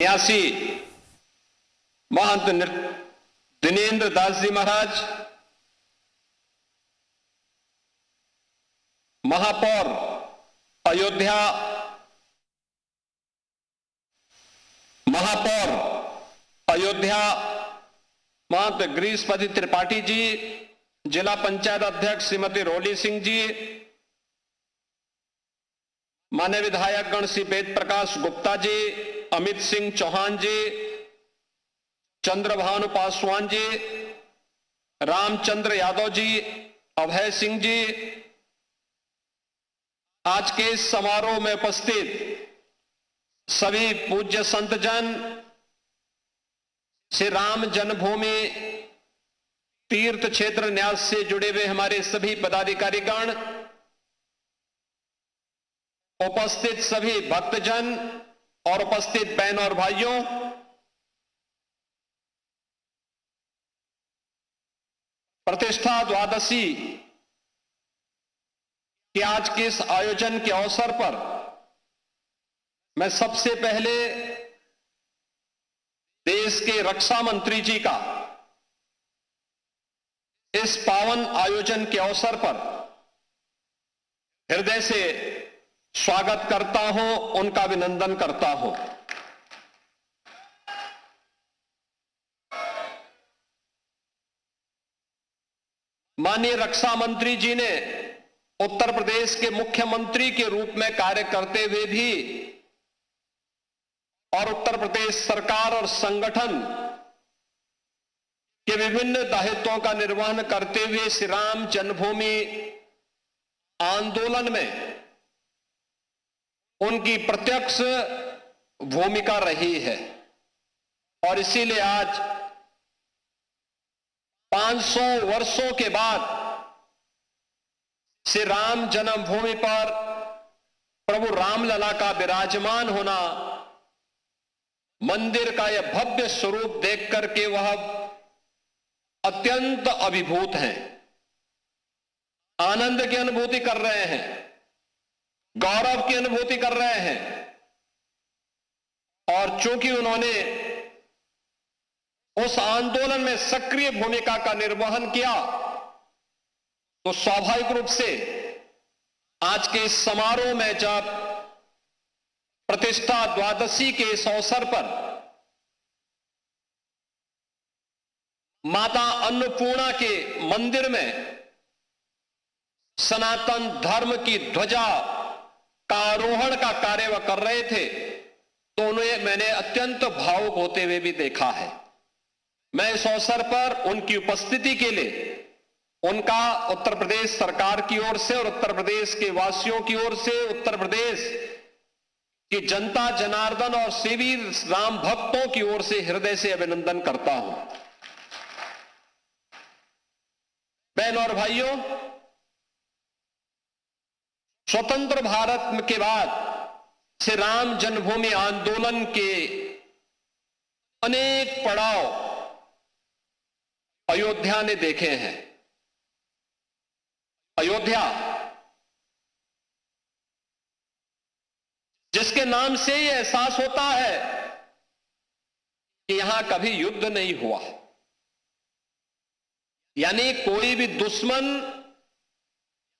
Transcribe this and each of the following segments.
न्यासी महंत दिनेन्द्र दास जी महाराज, महापौर अयोध्या महंत गिरीशपति त्रिपाठी जी, जिला पंचायत अध्यक्ष श्रीमती रोली सिंह जी, मान्य विधायक गण श्री वेद प्रकाश गुप्ता जी, अमित सिंह चौहान जी, चंद्रभानु पासवान जी, रामचंद्र यादव जी, अभय सिंह जी, आज के इस समारोह में उपस्थित सभी पूज्य संतजन, श्री राम जन्मभूमि तीर्थ क्षेत्र न्यास से जुड़े हुए हमारे सभी पदाधिकारीगण, उपस्थित सभी भक्तजन और उपस्थित बहनों और भाइयों, प्रतिष्ठा द्वादशी के आज के इस आयोजन के अवसर पर मैं सबसे पहले देश के रक्षा मंत्री जी का इस पावन आयोजन के अवसर पर हृदय से स्वागत करता हूं, उनका अभिनंदन करता हूं। माननीय रक्षा मंत्री जी ने उत्तर प्रदेश के मुख्यमंत्री के रूप में कार्य करते हुए भी और उत्तर प्रदेश सरकार और संगठन के विभिन्न दायित्वों का निर्वहन करते हुए श्री राम जन्मभूमि आंदोलन में उनकी प्रत्यक्ष भूमिका रही है और इसीलिए आज 500 वर्षों के बाद श्री राम जन्मभूमि पर प्रभु रामलला का विराजमान होना, मंदिर का यह भव्य स्वरूप देख करके वह अत्यंत अभिभूत हैं, आनंद की अनुभूति कर रहे हैं, गौरव की अनुभूति कर रहे हैं। और चूंकि उन्होंने उस आंदोलन में सक्रिय भूमिका का निर्वहन किया, तो स्वाभाविक रूप से आज के इस समारोह में जब प्रतिष्ठा द्वादशी के इस अवसर पर माता अन्नपूर्णा के मंदिर में सनातन धर्म की ध्वजा का आरोहण का कार्य वह कर रहे थे, तो उन्हें मैंने अत्यंत भावुक होते हुए भी देखा है। मैं इस अवसर पर उनकी उपस्थिति के लिए उनका उत्तर प्रदेश सरकार की ओर से और उत्तर प्रदेश के वासियों की ओर से, उत्तर प्रदेश की जनता जनार्दन और सेवी राम भक्तों की ओर से हृदय से अभिनंदन करता हूं। बहनों और भाइयों, स्वतंत्र भारत के बाद श्री राम जन्मभूमि आंदोलन के अनेक पड़ाव अयोध्या ने देखे हैं। अयोध्या जिसके नाम से यह एहसास होता है कि यहां कभी युद्ध नहीं हुआ, यानी कोई भी दुश्मन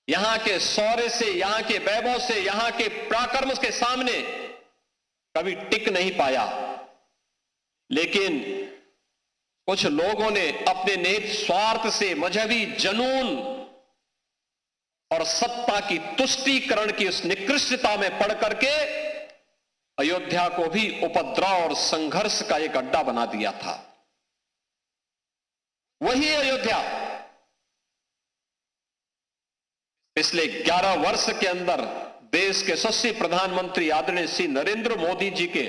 यहां के शौर्य से, यहां के वैभव से, यहां के पराक्रम के सामने कभी टिक नहीं पाया। लेकिन कुछ लोगों ने अपने निहित स्वार्थ से, मजहबी जनून और सत्ता की तुष्टीकरण की उस निकृष्टता में पड़ करके अयोध्या को भी उपद्रव और संघर्ष का एक अड्डा बना दिया था। वही अयोध्या पिछले 11 वर्ष के अंदर देश के यशस्वी प्रधानमंत्री आदरणीय श्री नरेंद्र मोदी जी के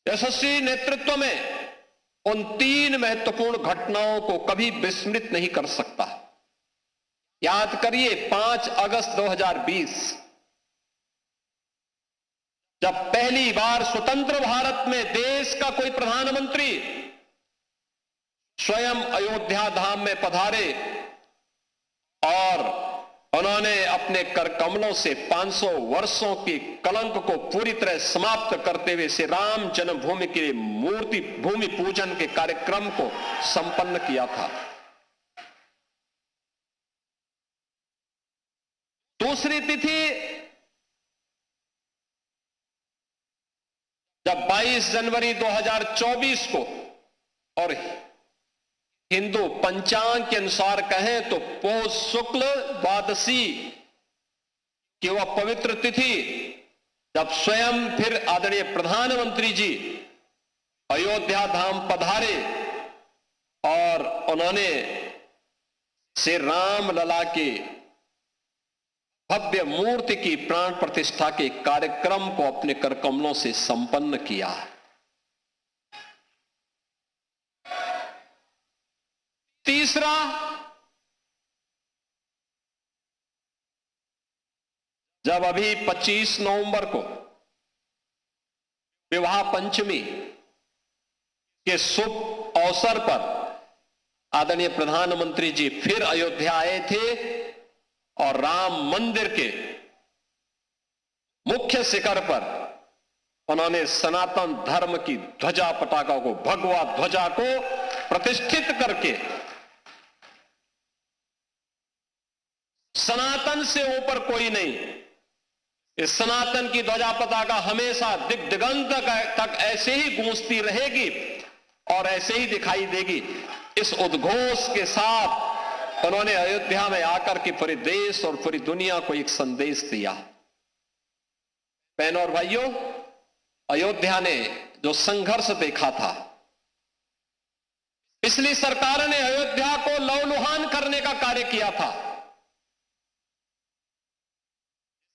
यशस्वी नेतृत्व में उन 3 महत्वपूर्ण घटनाओं को कभी विस्मृत नहीं कर सकता। याद करिए, 5 अगस्त 2020 जब पहली बार स्वतंत्र भारत में देश का कोई प्रधानमंत्री स्वयं अयोध्या धाम में पधारे और उन्होंने अपने कर कमलों से 500 वर्षों की कलंक को पूरी तरह समाप्त करते हुए श्री राम जन्मभूमि के मूर्ति भूमि पूजन के कार्यक्रम को संपन्न किया था। दूसरी तिथि जब 22 जनवरी 2024 को, और हिंदू पंचांग के अनुसार कहें तो पौष शुक्ल द्वादशी की वह पवित्र तिथि, जब स्वयं फिर आदरणीय प्रधानमंत्री जी अयोध्या धाम पधारे और उन्होंने श्री राम लला के भव्य मूर्ति की प्राण प्रतिष्ठा के कार्यक्रम को अपने कर कमलों से संपन्न किया। तीसरा, जब अभी 25 नवंबर को विवाह पंचमी के शुभ अवसर पर आदरणीय प्रधानमंत्री जी फिर अयोध्या आए थे और राम मंदिर के मुख्य शिखर पर उन्होंने सनातन धर्म की ध्वजा पताका को, भगवा ध्वजा को प्रतिष्ठित करके सनातन से ऊपर कोई नहीं, इस सनातन की ध्वजा पताका हमेशा दिग दिगंत तक ऐसे ही गूंजती रहेगी और ऐसे ही दिखाई देगी। इस उद्घोष के साथ उन्होंने अयोध्या में आकर के पूरे देश और पूरी दुनिया को एक संदेश दिया। बहनों और भाइयों, अयोध्या ने जो संघर्ष देखा था, पिछली सरकार ने अयोध्या को लहूलुहान करने का कार्य किया था।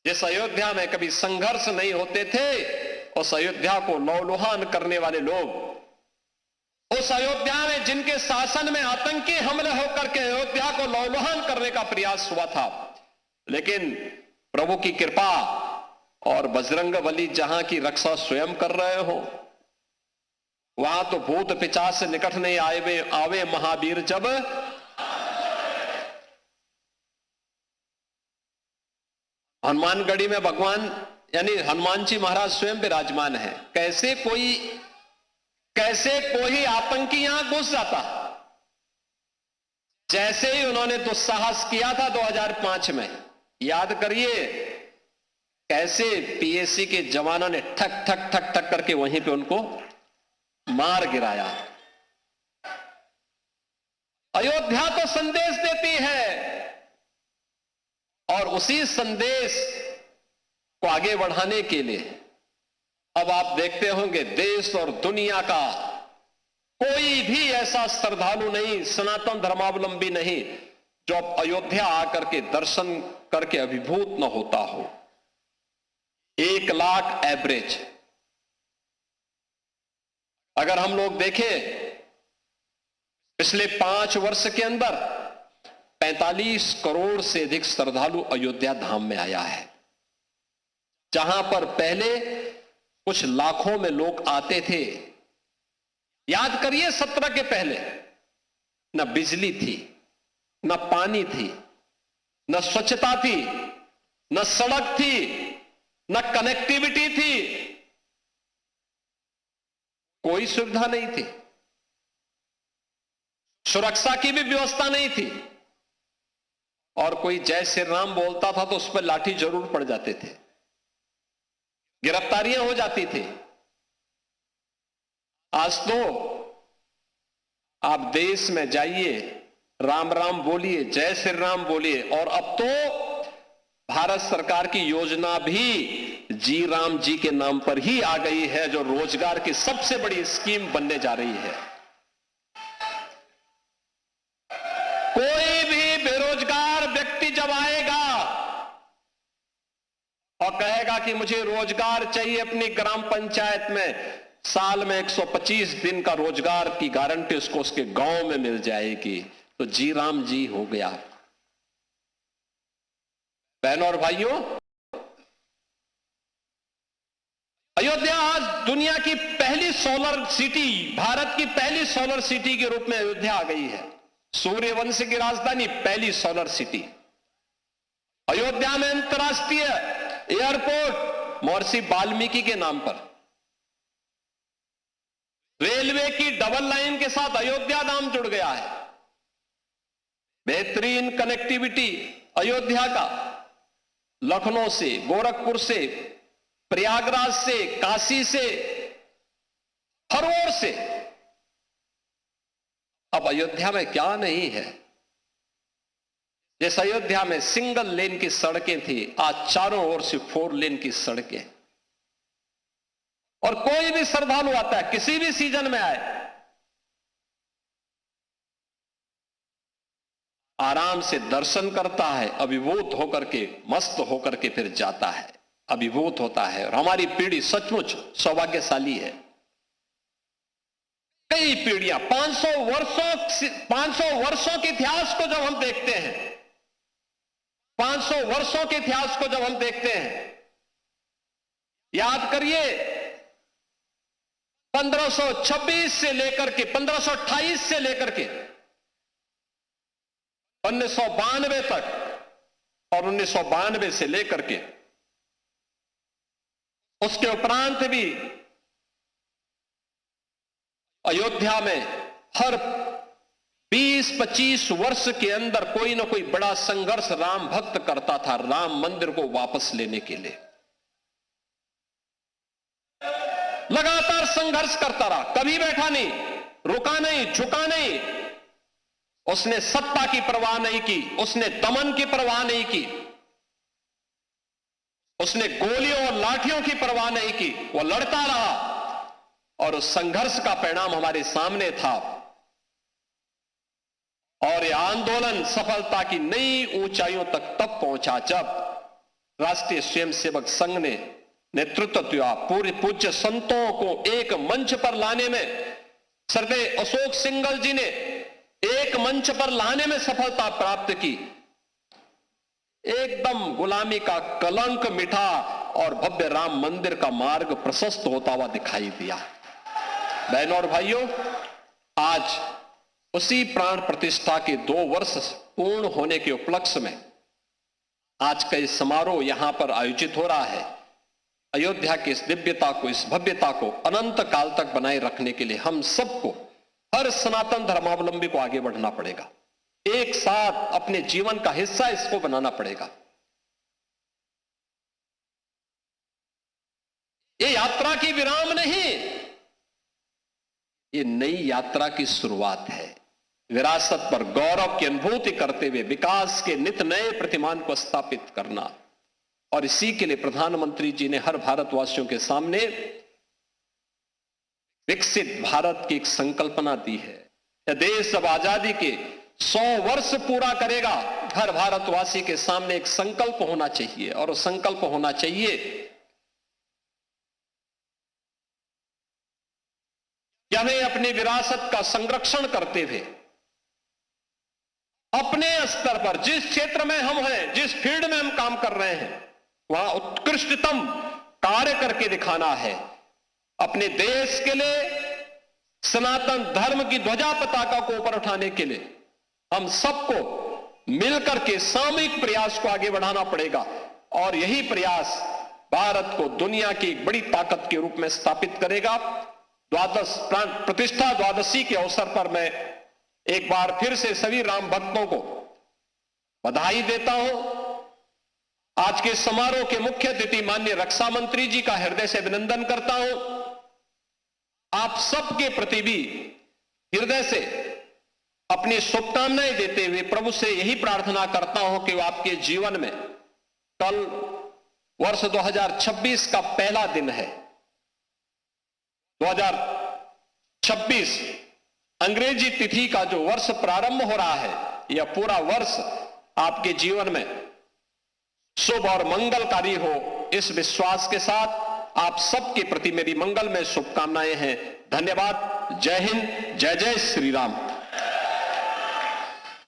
जिस अयोध्या में कभी संघर्ष नहीं होते थे, उस अयोध्या को लहूलुहान करने वाले लोग, उस अयोध्या में जिनके शासन में आतंकी हमले होकर के अयोध्या को लहूलुहान करने का प्रयास हुआ था, लेकिन प्रभु की कृपा और बजरंगबली जहां की रक्षा स्वयं कर रहे हो, वहां तो भूत पिशाच से निकट नहीं आवे महावीर जब। हनुमानगढ़ी में भगवान यानी हनुमान जी महाराज स्वयं विराजमान है। कैसे कोई आतंकी यहां घुस जाता, जैसे ही उन्होंने दुस्साहस किया था 2005 में, याद करिए कैसे पीएसी के जवानों ने ठक ठक ठक ठक करके वहीं पे उनको मार गिराया। अयोध्या तो संदेश देती है और उसी संदेश को आगे बढ़ाने के लिए अब आप देखते होंगे देश और दुनिया का कोई भी ऐसा श्रद्धालु नहीं, सनातन धर्मावलंबी नहीं, जो अब अयोध्या आकर के दर्शन करके अभिभूत न होता हो। 1 लाख एवरेज अगर हम लोग देखें, पिछले 5 वर्ष के अंदर 45 करोड़ से अधिक श्रद्धालु अयोध्या धाम में आया है। जहां पर पहले कुछ लाखों में लोग आते थे। याद करिए 17 के पहले न बिजली थी, न पानी थी, न स्वच्छता थी, न सड़क थी, न कनेक्टिविटी थी, कोई सुविधा नहीं थी, सुरक्षा की भी व्यवस्था नहीं थी, और कोई जय श्री राम बोलता था तो उस पर लाठी जरूर पड़ जाते थे, गिरफ्तारियां हो जाती थी। आज तो आप देश में जाइए, राम राम बोलिए, जय श्री राम बोलिए, और अब तो भारत सरकार की योजना भी जी राम जी के नाम पर ही आ गई है, जो रोजगार की सबसे बड़ी स्कीम बनने जा रही है। कोई भी बेरोजगार व्यक्ति जब आएगा और कहेगा कि मुझे रोजगार चाहिए अपनी ग्राम पंचायत में, साल में 125 दिन का रोजगार की गारंटी उसको उसके गांव में मिल जाएगी, तो जी राम जी हो गया। बहनों और भाइयों, अयोध्या आज दुनिया की पहली सोलर सिटी, भारत की पहली सोलर सिटी के रूप में अयोध्या आ गई है। सूर्यवंश की राजधानी, पहली सोलर सिटी। अयोध्या में अंतर्राष्ट्रीय एयरपोर्ट महर्षि वाल्मीकि के नाम पर, रेलवे की डबल लाइन के साथ अयोध्या नाम जुड़ गया है। बेहतरीन कनेक्टिविटी अयोध्या का, लखनऊ से, गोरखपुर से, प्रयागराज से, काशी से, हर ओर से। अब अयोध्या में क्या नहीं है। जिस अयोध्या में सिंगल लेन की सड़कें थी, आज चारों ओर से 4 लेन की सड़कें। और कोई भी श्रद्धालु आता है, किसी भी सीजन में आए, आराम से दर्शन करता है, अभिभूत होकर के, मस्त होकर के फिर जाता है, अभिभूत होता है। और हमारी पीढ़ी सचमुच सौभाग्यशाली है। कई पीढ़ियां, 500 वर्षों के इतिहास को जब हम देखते हैं, 500 वर्षों के इतिहास को जब हम देखते हैं, याद करिए 1526 से लेकर के 1528 से लेकर के 1992 तक, और 1992 से लेकर के उसके उपरांत भी अयोध्या में हर 20-25 वर्ष के अंदर कोई ना कोई बड़ा संघर्ष राम भक्त करता था राम मंदिर को वापस लेने के लिए। लगातार संघर्ष करता रहा, कभी बैठा नहीं, रुका नहीं, झुका नहीं। उसने सत्ता की परवाह नहीं की, उसने दमन की परवाह नहीं की, उसने गोलियों और लाठियों की परवाह नहीं की। वो लड़ता रहा और उस संघर्ष का परिणाम हमारे सामने था। और यह आंदोलन सफलता की नई ऊंचाइयों तक तब पहुंचा जब राष्ट्रीय स्वयंसेवक संघ ने नेतृत्व दिया। पूरे पूज्य संतों को एक मंच पर लाने में, स्वर्गीय अशोक सिंघल जी ने एक मंच पर लाने में सफलता प्राप्त की। एकदम गुलामी का कलंक मिटा और भव्य राम मंदिर का मार्ग प्रशस्त होता हुआ दिखाई दिया। बहनों और भाइयों, आज उसी प्राण प्रतिष्ठा के 2 वर्ष पूर्ण होने के उपलक्ष्य में आज का इस समारोह यहां पर आयोजित हो रहा है। अयोध्या की इस दिव्यता को, इस भव्यता को अनंत काल तक बनाए रखने के लिए हम सबको, हर सनातन धर्मावलंबी को आगे बढ़ना पड़ेगा। एक साथ अपने जीवन का हिस्सा इसको बनाना पड़ेगा। ये यात्रा की विराम नहीं, ये नई यात्रा की शुरुआत है। विरासत पर गौरव की अनुभूति करते हुए विकास के नित नए प्रतिमान को स्थापित करना, और इसी के लिए प्रधानमंत्री जी ने हर भारतवासियों के सामने विकसित भारत की एक संकल्पना दी है। यह देश जब आजादी के 100 वर्ष पूरा करेगा, हर भारतवासी के सामने एक संकल्प होना चाहिए, और वो संकल्प होना चाहिए कि हमें अपनी विरासत का संरक्षण करते हुए अपने स्तर पर, जिस क्षेत्र में हम हैं, जिस फील्ड में हम काम कर रहे हैं, वहां उत्कृष्टतम कार्य करके दिखाना है। अपने देश के लिए, सनातन धर्म की ध्वजा पताका को ऊपर उठाने के लिए हम सबको मिलकर के सामूहिक प्रयास को आगे बढ़ाना पड़ेगा। और यही प्रयास भारत को दुनिया की एक बड़ी ताकत के रूप में स्थापित करेगा। प्रतिष्ठा द्वादशी के अवसर पर मैं एक बार फिर से सभी राम भक्तों को बधाई देता हूं। आज के समारोह के मुख्य अतिथि माननीय रक्षा मंत्री जी का हृदय से अभिनंदन करता हूं। आप सबके प्रति भी हृदय से अपनी शुभकामनाएं देते हुए प्रभु से यही प्रार्थना करता हूं कि वो आपके जीवन में, कल वर्ष 2026 का पहला दिन है। 2026 अंग्रेजी तिथि का जो वर्ष प्रारंभ हो रहा है, यह पूरा वर्ष आपके जीवन में शुभ और मंगलकारी हो, इस विश्वास के साथ आप सबके प्रति मेरी मंगलमय शुभकामनाएं हैं। धन्यवाद। जय हिंद, जय जय श्री राम।